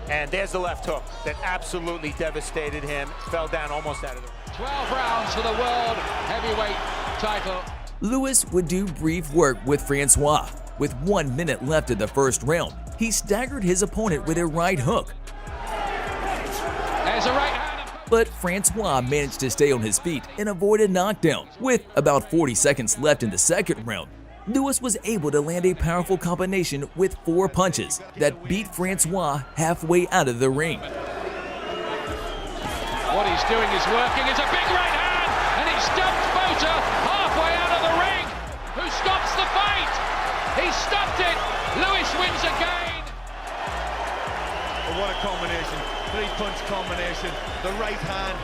And there's the left hook that absolutely devastated him. Fell down almost out of the ring. 12 rounds for the world heavyweight title. Lewis would do brief work with Francois. With 1 minute left of the first round, he staggered his opponent with a right hook. There's a right hand. But Francois managed to stay on his feet and avoid a knockdown. With about 40 seconds left in the second round, Lewis was able to land a powerful combination with 4 punches that beat Francois halfway out of the ring. What he's doing is working. It's a big right hand, and he stumped Bota halfway out of the ring. Who stops the fight? He stopped it. Lewis wins again. Oh, what a combination. 3-punch combination. The right hand.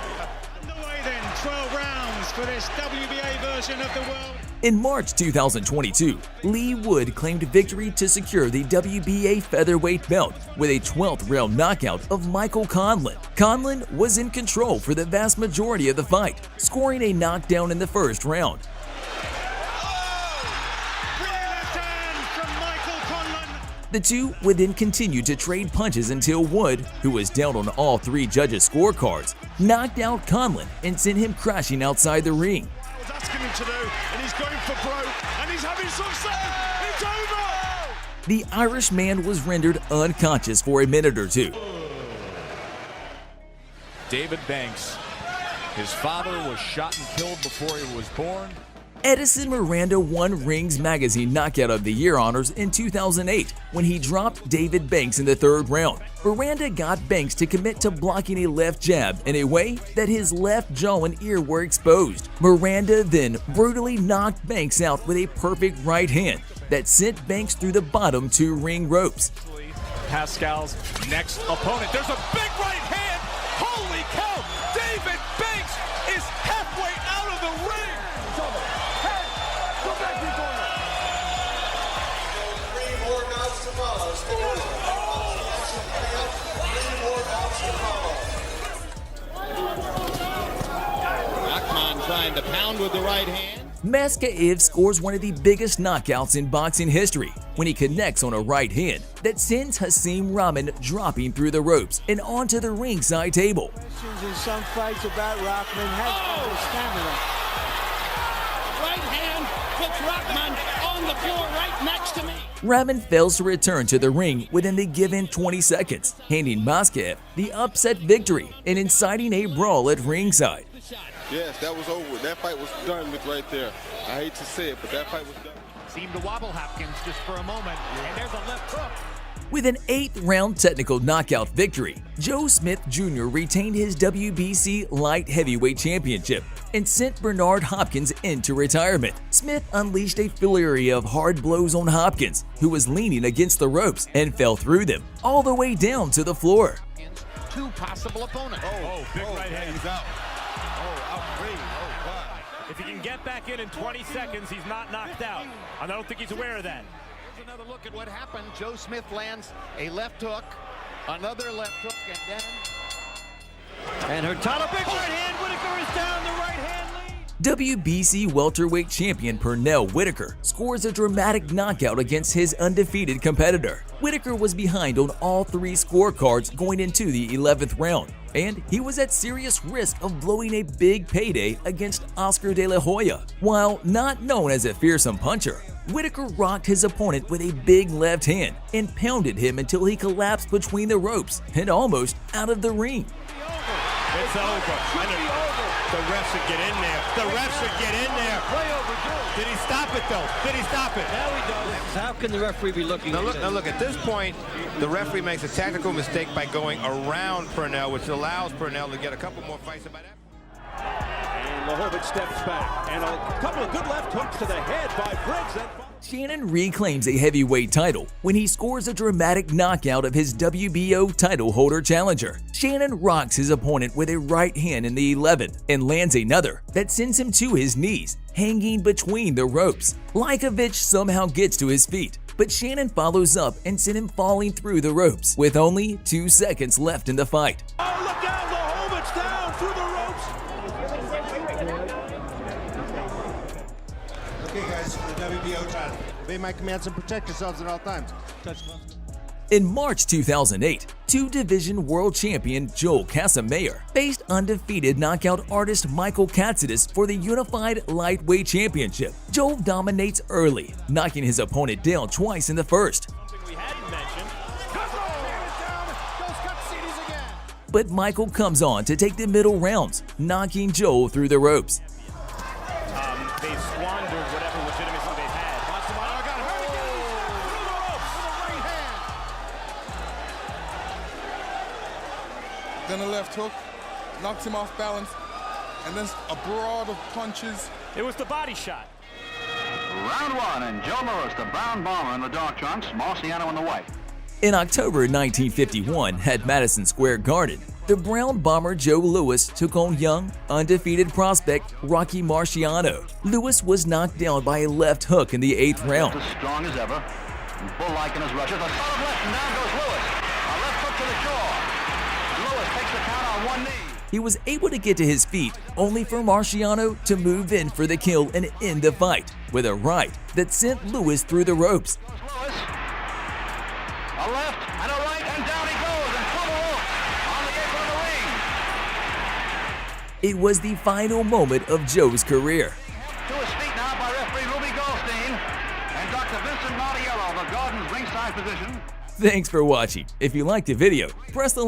Underway then, 12 rounds for this WBA version of the world. In March 2022, Lee Wood claimed victory to secure the WBA featherweight belt with a 12th round knockout of Michael Conlan. Conlan was in control for the vast majority of the fight, scoring a knockdown in the first round. The two would then continue to trade punches until Wood, who was down on all 3 judges' scorecards, knocked out Conlan and sent him crashing outside the ring. Was asking him to do, and he's going for broke, and he's having success. It's over. The Irishman was rendered unconscious for a minute or two. David Banks. His father was shot and killed before he was born. Edison Miranda won Rings Magazine Knockout of the Year honors in 2008 when he dropped David Banks in the 3rd round. Miranda got Banks to commit to blocking a left jab in a way that his left jaw and ear were exposed. Miranda then brutally knocked Banks out with a perfect right hand that sent Banks through the bottom 2 ring ropes. Pascal's next opponent. There's a big right hand. Holy cow! David Banks is halfway out of the ring. Trying to pound with the right hand. Maskaev scores one of the biggest knockouts in boxing history when he connects on a right hand that sends Hasim Rahman dropping through the ropes and onto the ringside table. In some fights about Rahman has stamina. Right hand puts Rahman on the floor right next to me. Rahman fails to return to the ring within the given 20 seconds, handing Maskaev the upset victory and inciting a brawl at ringside. Yes, that was over. That fight was done with right there. I hate to say it, but that fight was done. Seemed to wobble Hopkins just for a moment, and there's a left hook. With an 8th round technical knockout victory, Joe Smith Jr. retained his WBC light heavyweight championship and sent Bernard Hopkins into retirement. Smith unleashed a flurry of hard blows on Hopkins, who was leaning against the ropes and fell through them all the way down to the floor. 2 possible opponents. Oh, big right hand. He's out. If he can get back in 20 seconds, he's not knocked out. I don't think he's aware of that. Here's another look at what happened. Joe Smith lands a left hook, another left hook, and then... And Hurtado, big right hand. Whitaker is down, the right hand lead. WBC welterweight champion Pernell Whitaker scores a dramatic knockout against his undefeated competitor. Whitaker was behind on all 3 scorecards going into the 11th round, and he was at serious risk of blowing a big payday against Oscar De La Hoya. While not known as a fearsome puncher, Whitaker rocked his opponent with a big left hand and pounded him until he collapsed between the ropes and almost out of the ring. It's over. The refs should get in there. The refs should get in there. Way overdue. Did he stop it, though? Did he stop it? Now he does. How can the referee be looking? Now look, at this point, the referee makes a tactical mistake by going around Pernell, which allows Pernell to get a couple more fights about that. And Lahovic steps back. And a couple of good left hooks to the head by Briggs. Shannon reclaims a heavyweight title when he scores a dramatic knockout of his WBO title holder challenger. Shannon rocks his opponent with a right hand in the 11th and lands another that sends him to his knees, hanging between the ropes. Lajkovic somehow gets to his feet, but Shannon follows up and sends him falling through the ropes with only 2 seconds left in the fight. Oh, look down, Lahovic down through the ropes. Okay, guys, the WBO title. Obey my commands and protect yourselves at all times. Touch gloves. In March 2008, two-division world champion Joel Casamayor faced undefeated knockout artist Michael Katsidis for the unified lightweight championship. Joel dominates early, knocking his opponent down twice in the first. But Michael comes on to take the middle rounds, knocking Joel through the ropes. They've squandered whatever legitimacy they've had. Then a left hook, knocked him off balance, and then a barrage of punches. It was the body shot. Round one, and Joe Lewis, the brown bomber in the dark trunks, Marciano in the white. In October 1951 at Madison Square Garden, the brown bomber Joe Lewis took on young, undefeated prospect Rocky Marciano. Lewis was knocked down by a left hook in the 8th round. As strong as ever, bull-like in his rushes. A solid left, and down goes Lewis. A left hook to the jaw. Lewis takes the count on one knee. He was able to get to his feet, only for Marciano to move in for the kill and end the fight with a right that sent Lewis through the ropes. Lewis, a left and a right, and down he goes, and through the ropes on the apron of the ring. It was the final moment of Joe's career. To his feet now by referee Ruby Goldstein and Dr. Vincent Martiello, the Garden's ringside physician. Thanks for watching. If you liked the video, press the like.